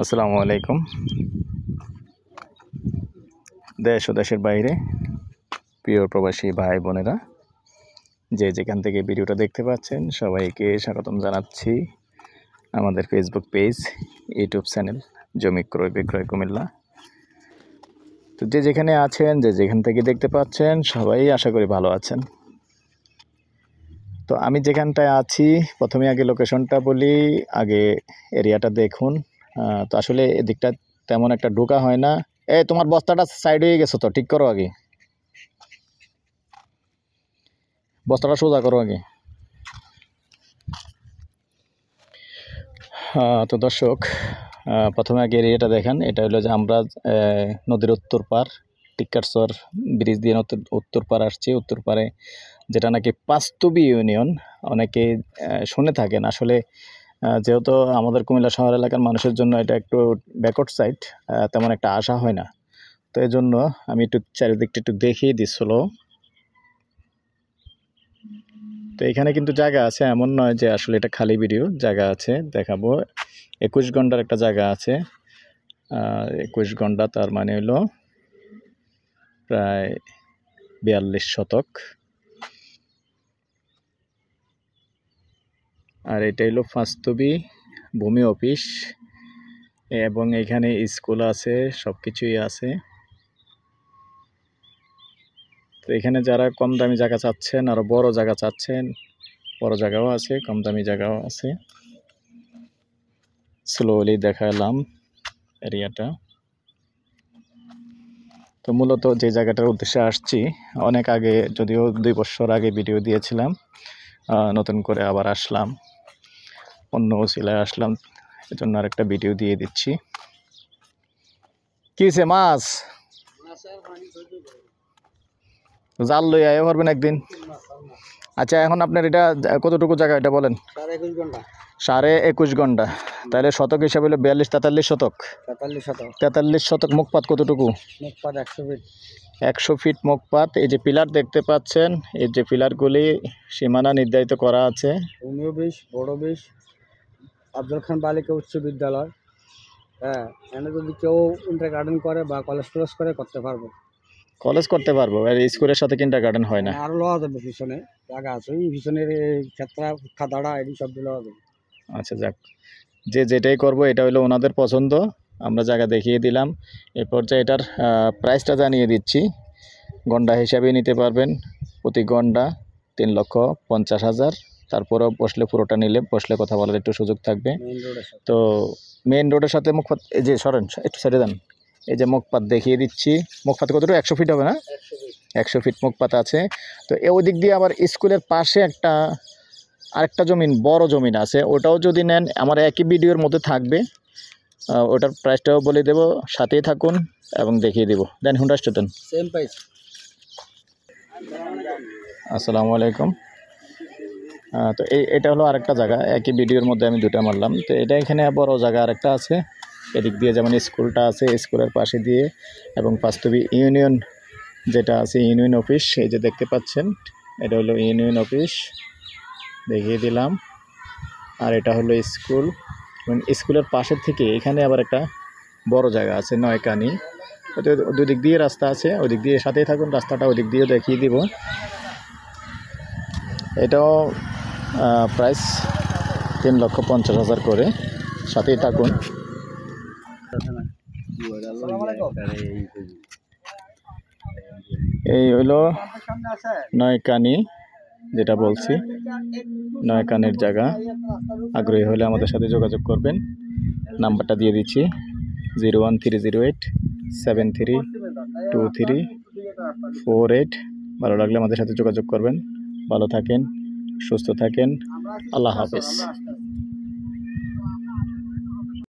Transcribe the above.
আসসালামু আলাইকুম। দেশ ও দেশের বাইরে প্রিয় প্রবাসী ভাই বোনেরা, যে যেখান থেকে ভিডিওটা দেখতে পাচ্ছেন সবাইকে স্বাগতম জানাচ্ছি আমাদের ফেসবুক পেজ, ইউটিউব চ্যানেল জমি ক্রয় বিক্রয় কুমিল্লা। তো যে যেখানে আছেন, যে যেখান থেকে দেখতে পাচ্ছেন, সবাই আশা করি ভালো আছেন। তো আমি যেখানটায় আছি, প্রথমে আগে লোকেশনটা বলি, আগে এরিয়াটা দেখুন। তো আসলে এদিকটা তেমন একটা ঢোকা হয় না। তোমার বস্তাটা সাইড হয়ে গেছে, তো ঠিক করো আগে, বস্তাটা সোজা করো আগে। তো দর্শক, প্রথমে আগে এরিয়াটা দেখেন। এটা হলো যে আমরা নদীর উত্তর পার, টিক্কারচর ব্রিজ দিয়ে উত্তর পার আসছি। উত্তর পারে যেটা নাকি পাঁচতুবি ইউনিয়ন, অনেকে শুনে থাকেন। আসলে যেহেতু আমাদের কুমিল্লা শহর এলাকার মানুষের জন্য এটা একটু ব্যাকওয়ার্ড সাইড, তেমন একটা আসা হয় না। তো এই জন্য আমি একটু চারিদিকটা একটু দেখিয়ে দিচ্ছিল। তো এখানে কিন্তু জায়গা আছে, এমন নয় যে আসলে এটা খালি ভিডিও, জায়গা আছে, দেখাবো। 21 ঘন্টার একটা জায়গা আছে। 21 ঘন্টা তার মানে হলো প্রায় 42 শতক। আর এটা হলো পাঁচতুবি ভূমি অফিস, এবং এখানে স্কুল আছে, সব কিছুই আছে। তো এখানে যারা কম দামি জায়গা চাচ্ছেন, আরও বড় জায়গা চাচ্ছেন, বড় জায়গাও আছে, কম দামি জায়গাও আছে। স্লোলি দেখালাম এরিয়াটা। তো মূলত যে জায়গাটার উদ্দেশ্যে আসছি, অনেক আগে, যদিও 2 বছর আগে ভিডিও দিয়েছিলাম, নতুন করে আবার আসলাম, অন্য ওসিলায় আসলাম, এজন্য আরেকটা ভিডিও দিয়ে দিচ্ছি। কি হয়েছে? মাছ জাল লই আয় পারবেন একদিন। আচ্ছা, এখন আপনার এটা কতটুকু জায়গা এটা বলেন? 21.5 ঘন্টা। তাহলে শতক হিসাবে হলো 43-43 শতক। 43 শতক। মুখপাত কতটুকু? 100 ফিট মুখপাত। এই যে পিলার দেখতে পাচ্ছেন, এই যে পিলারগুলি সীমানা নির্ধারিত করা আছে। ভূমি অফিস, বড় অফিস, আফজল খান বালিকা উচ্চ বিদ্যালয়। হ্যাঁ, এখানে যদি কেউ ইন্টার গার্ডেন করে বা কলেজ করে করতে পারবো। কলেজ করতে পারবো, আর স্কুলের সাথে কিন্ডার গার্ডেন হয় না। আরও লওয়া যাবে, পিছনে জায়গা আছে, ওই পিছনের ক্ষেত্রা খাদাড়া এটি সব লওয়া যাবে। আচ্ছা, যাক, যে যেটাই করবো এটা হলো ওনাদের পছন্দ, আমরা জায়গা দেখিয়ে দিলাম। এ পর্যায়ে এটার প্রাইসটা জানিয়ে দিচ্ছি। গন্ডা হিসাবে নিতে পারবেন, প্রতি গন্ডা 3,50,000। তারপরেও বসলে, পুরোটা নিলে বসলে কথা বলার একটু সুযোগ থাকবে। তো মেইন রোডের সাথে মুখপাত, এই যে সরেন একটু ছেড়ে দেন, এই যে মুখপাত দেখিয়ে দিচ্ছি। মুখপাত কতটুকু? 100 ফিট হবে না? 100 ফিট মুখপাত আছে। তো ওই দিক দিয়ে আবার স্কুলের পাশে আরেকটা জমিন, বড় জমিন আছে, ওটাও যদি নেন আমার একই ভিডিওর মধ্যে থাকবে, ওটার প্রাইসটাও বলে দেব, সাথেই থাকুন এবং দেখিয়ে দেব। দেন হুন্ডাসটা দেন। Same price. আসসালামু আলাইকুম। তো এটা হলো আরেকটা জায়গা, একই ভিডিওর মধ্যে আমি দুটা মারলাম। তো এটা এখানে বড় জায়গা আরেকটা আছে, এদিক দিয়ে যেমন স্কুলটা আছে, স্কুলের পাশে দিয়ে, এবং পাঁচতুবি ইউনিয়ন যেটা আছে, ইউনিয়ন অফিস, এই যে দেখতে পাচ্ছেন, এটা হলো ইউনিয়ন অফিস, দেখিয়ে দিলাম। আর এটা হলো স্কুল, এবং স্কুলের পাশের থেকে এখানে আবার একটা বড় জায়গা আছে, নয়কানি। দুই দিক দিয়ে রাস্তা আছে, ওই দিক দিয়ে সাথেই থাকুন, রাস্তাটা ওই দিক দিয়েও দেখিয়ে দিব। এটাও প্রাইস 3,50,000 করে, সাথেই থাকুন। এই হইল নয়কানি, যেটা বলছি, নয়কানির জায়গা। আগ্রহী হলে আমাদের সাথে যোগাযোগ করবেন। নাম্বারটা দিয়ে দিচ্ছি, 01308732348। ভালো লাগলে আমাদের সাথে যোগাযোগ করবেন। ভালো থাকেন, সুস্থ থাকেন, আল্লাহ হাফেজ।